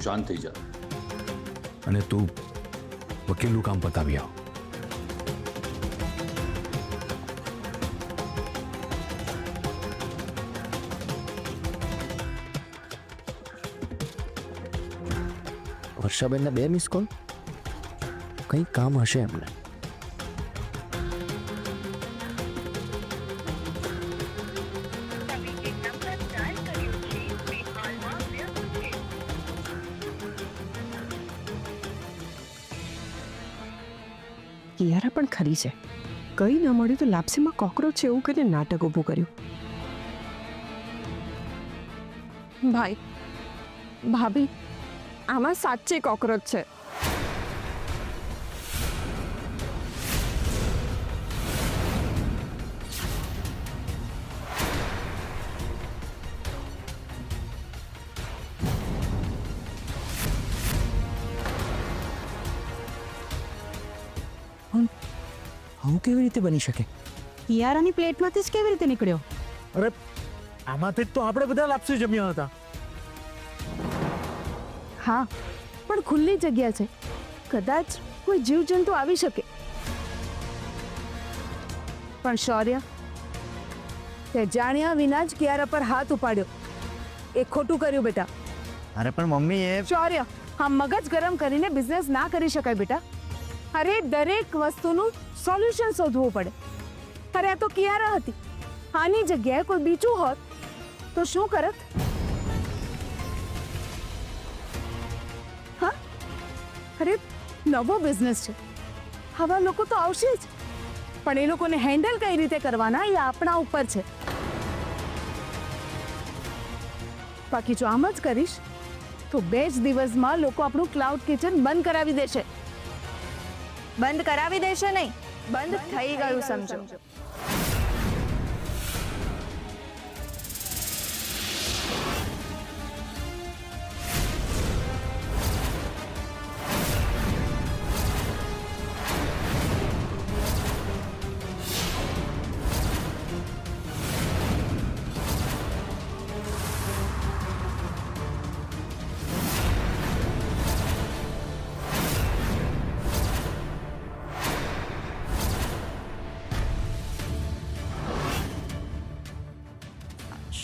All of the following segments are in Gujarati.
શાંત થઈ જા. અને તું વકીલનું કામ પતાવી આવ. વર્ષાબેનના 2 મિસ કોલ, કંઈ કામ હશે એમને. કિયારા પણ ખરી છે. કંઈ ન મળ્યું તો લાપસીમાં કોકરોચ છે એવું કરીને નાટક ઊભું કર્યું. ભાઈ ભાભી, આમાં સાચે કોકરોચ છે. આવું કેવી રીતે બની શકે? કિયારાની પ્લેટમાંથી જ કેવી રીતે નીકળ્યો? અરે આમાંથી જ તો આપણે બધા લાપસી જમ્યા હતા. હા, પણ ખુલ્લી જગ્યા છે, કદાચ કોઈ જીવજંતુ આવી શકે. પણ શૌર્ય, તે જાણ્યા વિના જ કિયારા પર હાથ ઉપાડ્યો. એ ખોટું કર્યું બેટા. અરે પણ મમ્મી એ શૌર્ય, હા, મગજ ગરમ કરીને બિઝનેસ ના કરી શકાય બેટા. અરે દરેક વસ્તુનું સોલ્યુશન શોધવું પડે. અરે આ તો કિયારા હતી, આની જગ્યાએ કોઈ બીજું હોત તો શું કરત? હા, અરે નવો બિઝનેસ છે, આવા લોકો તો આવશે જ, પણ એ લોકોને હેન્ડલ કઈ રીતે કરવાના એ આપણા ઉપર છે. બાકી જો આમ જ કરીશ તો 2 જ દિવસમાં લોકો આપણું ક્લાઉડ કિચન બંધ કરાવી દેશે. બંધ કરાવી દેશે નહીં, બંધ થઈ ગયું સમજો.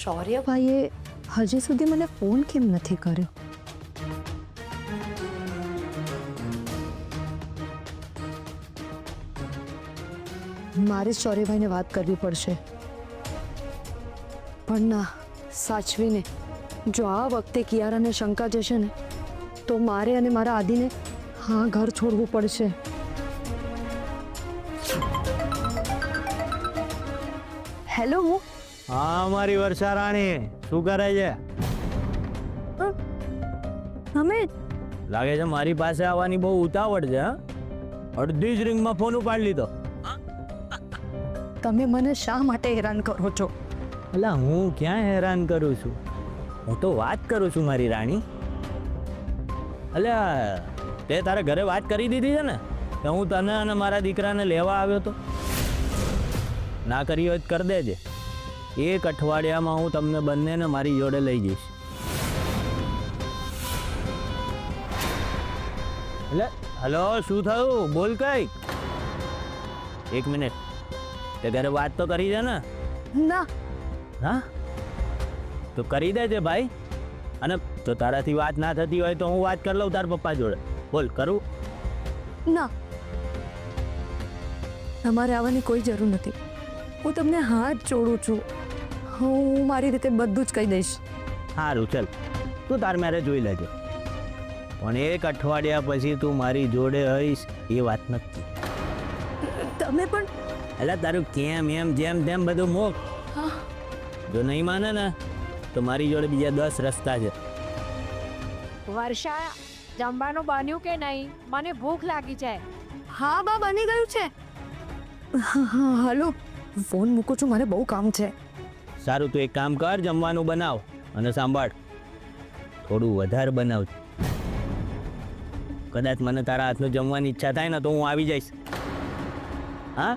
શૌર્યભાઈએ હજી સુધી મને ફોન કેમ નથી કર્યો? મારે શૌર્યભાઈને વાત કરવી પડશે. પણ ના, સાચવીને. જો આ વખતે કિયારાને શંકા જશે ને તો મારે અને મારા આદિને હા ઘર છોડવું પડશે. હેલો, હું હા મારી વર્ષા રાણી શું કરે છે? અમે લાગે છે મારી પાસે આવવાની બહુ ઉતાવળ છે. અડધી જ રિંગમાં ફોન ઉપાડી લીધો. તમે મને શા માટે હેરાન કરો છો? અલા હું ક્યાં હેરાન કરું છું, હું તો વાત કરું છું મારી રાણી. અલ્યા તે તારા ઘરે વાત કરી દીધી છે ને કે હું તને અને મારા દીકરાને લેવા આવ્યો તો? ના કરી હોય તો કરી દેજે. 1 અઠવાડિયામાં હું તમને બંનેને મારી જોડે લઈ જઈશ. એટલે હલો, શું થયું? બોલ કઈક. 1 મિનિટ, તે ઘરે વાત તો કરી છે ને? ના. હા તો કરી દેજે ભાઈ. અને તો તારાથી વાત ના થતી હોય તો હું વાત કરી લઉં તાર પપ્પા જોડે. બોલ, કરું? ના, તમારે આવવાની કોઈ જરૂર નથી. હું તમને હાથ જોડું છું. હું મારી રીતે બધું જ કહી દઈશ. સારું, ચાલ તું તાર મેરેજ જોઈ લેજે, પણ 1 અઠવાડિયા પછી તું મારી જોડે હઈશ એ વાત નથી. તમે પણ એટલે તારું કેમ એમ જેમ તેમ બધું મોક. જો નહીં માને ને તો મારી જોડે બીજા 10 રસ્તા છે. વર્ષા, જમવાનું બન્યું કે નહીં? મને ભૂખ લાગી છે. હા બા, બની ગયું છે. હલો, ફોન મૂકું છું, મારે બહુ કામ છે. સારું, તું એક કામ કર, જમવાનું બનાવ અને સાંભળ, થોડું વધારે બનાવ. કદાચ મને તારા હાથનું જમવાની ઈચ્છા થાય ને તો હું આવી જઈશ. હા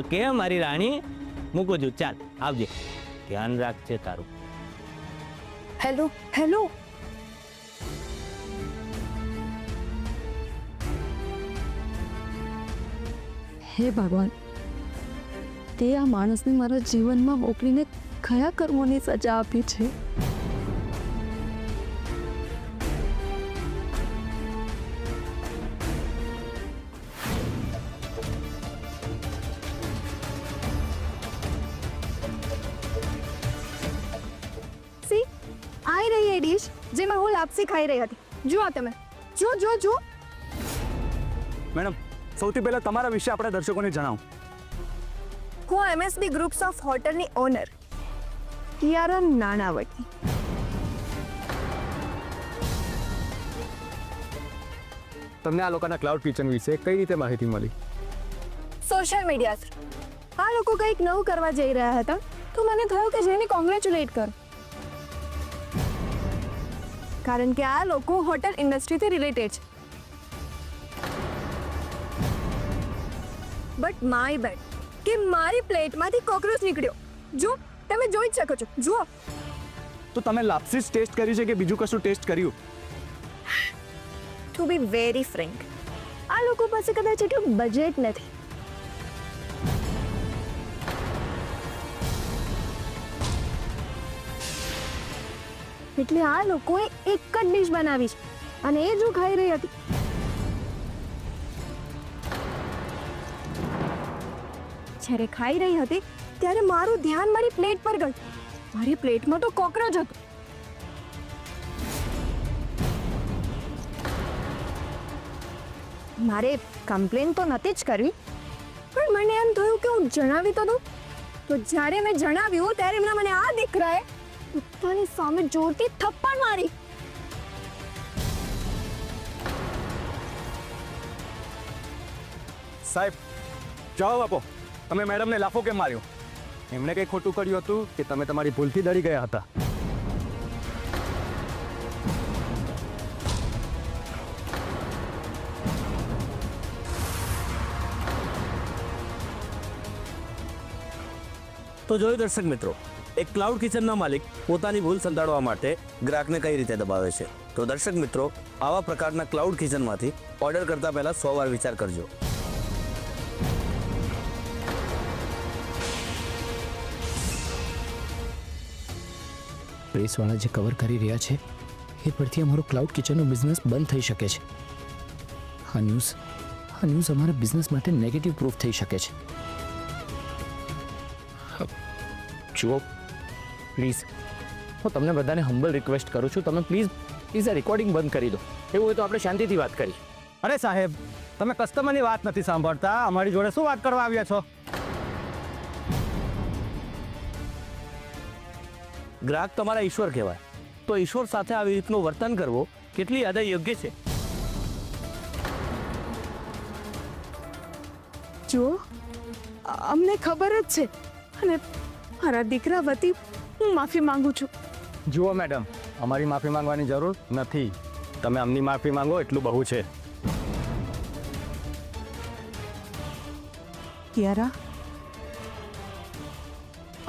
ઓકે મારી રાણી, મૂકું છું. ચાલ આવજે, ધ્યાન રાખજે તારું. હેલો હેલો, હે ભગવાન, તે આ માણસને મારા જીવનમાં મોકલીને કયા કર્મોની સજા આપી છે? સી આઈ રહી એ ડીશ જેમાં હું લાપસી ખાઈ રહી હતી. જુઓ તમે, જો જો જો. મેડમ, સૌથી પહેલા તમારા વિશે આપણા દર્શકોને જણાવો. હું એમએસબી ગ્રુપ્સ ઓફ હોટલની ઓનર કિયારા નાણાવટી. તમને આ લોકોના ક્લાઉડ કિચન વિશે કઈ રીતે માહિતી મળી? Social media through. આ લોકો કંઈક નવું કરવા જઈ રહ્યા હતા તો મને થયું કે જેને કોંગ્રેચ્યુલેટ કરું, કારણ કે આ લોકો હોટલ ઇન્ડસ્ટ્રીથી રિલેટેડ છે. બટ માય બેડ કે મારી પ્લેટમાંથી કોકરોચ નીકળ્યો. જો તમે જોઈ જ શકો છો. જુઓ. તો તમે લાપસી ટેસ્ટ કરી છે કે બીજું કશું ટેસ્ટ કર્યું? ટુ બી વેરી ફ્રેન્ક, આ લોકો પાસે કદાચ એટલું બજેટ નથી. એટલે આ લોકોએ એક જ ડીશ બનાવી છે અને એ જ હું ખાઈ રહી હતી. જ્યારે ખાઈ રહી હતી ત્યારે મારું ધ્યાન મારી પ્લેટ પર ગયું. મારી પ્લેટમાં તો કોકરોચ હતો. મારે કમ્પ્લેન તો નથી જ કરવી, પણ મને એમ થયું કે હું જણાવી તો દઉં. તો જ્યારે મેં જણાવ્યું ત્યારે એમના મને આ દીકરાએ પોતાની સામે જોરથી થપ્પડ મારી. સાહેબ, જવાબ આપો. તમે મેડમને લાફો કેમ માર્યો? એમણે કંઈ ખોટું કર્યું હતું કે તમે તમારી ભૂલથી ડરી ગયા હતા? તો જોયું દર્શક મિત્રો, એક ક્લાઉડ કિચનના માલિક પોતાની ભૂલ સંતાડવા માટે ગ્રાહકને કઈ રીતે દબાવે છે. તો દર્શક મિત્રો, આવા પ્રકારના ક્લાઉડ કિચનમાંથી ઓર્ડર કરતા પહેલા 100 વાર વિચાર કરજો. પ્રેસવાળા જે કવર કરી રહ્યા છે એ પરથી અમારો ક્લાઉડ કિચનનો બિઝનેસ બંધ થઈ શકે છે. આ ન્યૂઝ અમારા બિઝનેસ માટે નેગેટિવ પ્રૂફ થઈ શકે છે. જુઓ પ્લીઝ, હું તમને બધાને હમ્બલ રિક્વેસ્ટ કરું છું, તમે પ્લીઝ આ રેકોર્ડિંગ બંધ કરી દો. એવું હોય તો આપણે શાંતિથી વાત કરી. અરે સાહેબ, તમે કસ્ટમરની વાત નથી સાંભળતા, અમારી જોડે શું વાત કરવા આવ્યા છો? ગ્રાહક તમારા ઈશ્વર કહેવાય, તો ઈશ્વર સાથે આવી રીતનું વર્તન કરવું કેટલી હદે યોગ્ય છે? જુઓ, અમને ખબર જ છે અને મારા દીકરા વતી હું માફી માંગુ છું. જુઓ મેડમ, અમારી માફી માંગવાની જરૂર નથી. તમે અમની માફી માંગો એટલું બહુ છે. કિયારા,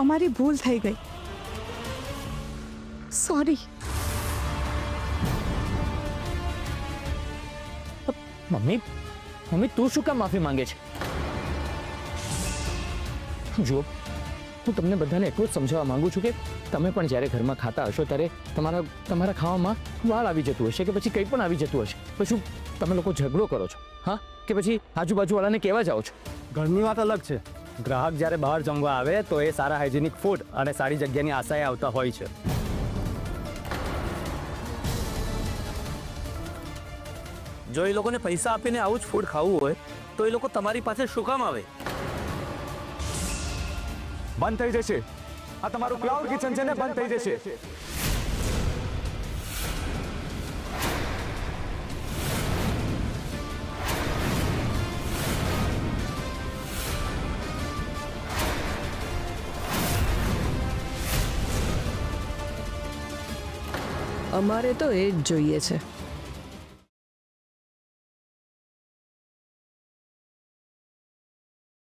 અમારી ભૂલ થઈ ગઈ. સોરી. મમ્મી તું શું કામ માફી માંગે છે? જુઓ, હું તમને બધાને એટલું જ સમજાવવા માંગુ છું કે તમે પણ જ્યારે ઘરમાં ખાતા હશો ત્યારે તમારા ખાવામાં વાળ આવી જતું હશે કે પછી કંઈ પણ આવી જતું હશે, પછી તમે લોકો ઝઘડો કરો છો, હા, કે પછી આજુબાજુવાળાને કહેવા જાઓ છો. ઘરની વાત અલગ છે. ગ્રાહક જ્યારે બહાર જમવા આવે તો એ સારા હાઇજેનિક ફૂડ અને સારી જગ્યાની આશાએ આવતા હોય છે. જો એ લોકોને પૈસા આપીને આવું જ ફૂડ ખાવું હોય તો એ લોકો તમારી પાસે શું કામ આવે? બંધ થઈ જશે. આ તમારું ક્લાઉડ કિચન છે ને, બંધ થઈ જશે. અમારે તો એ જ જોઈએ છે.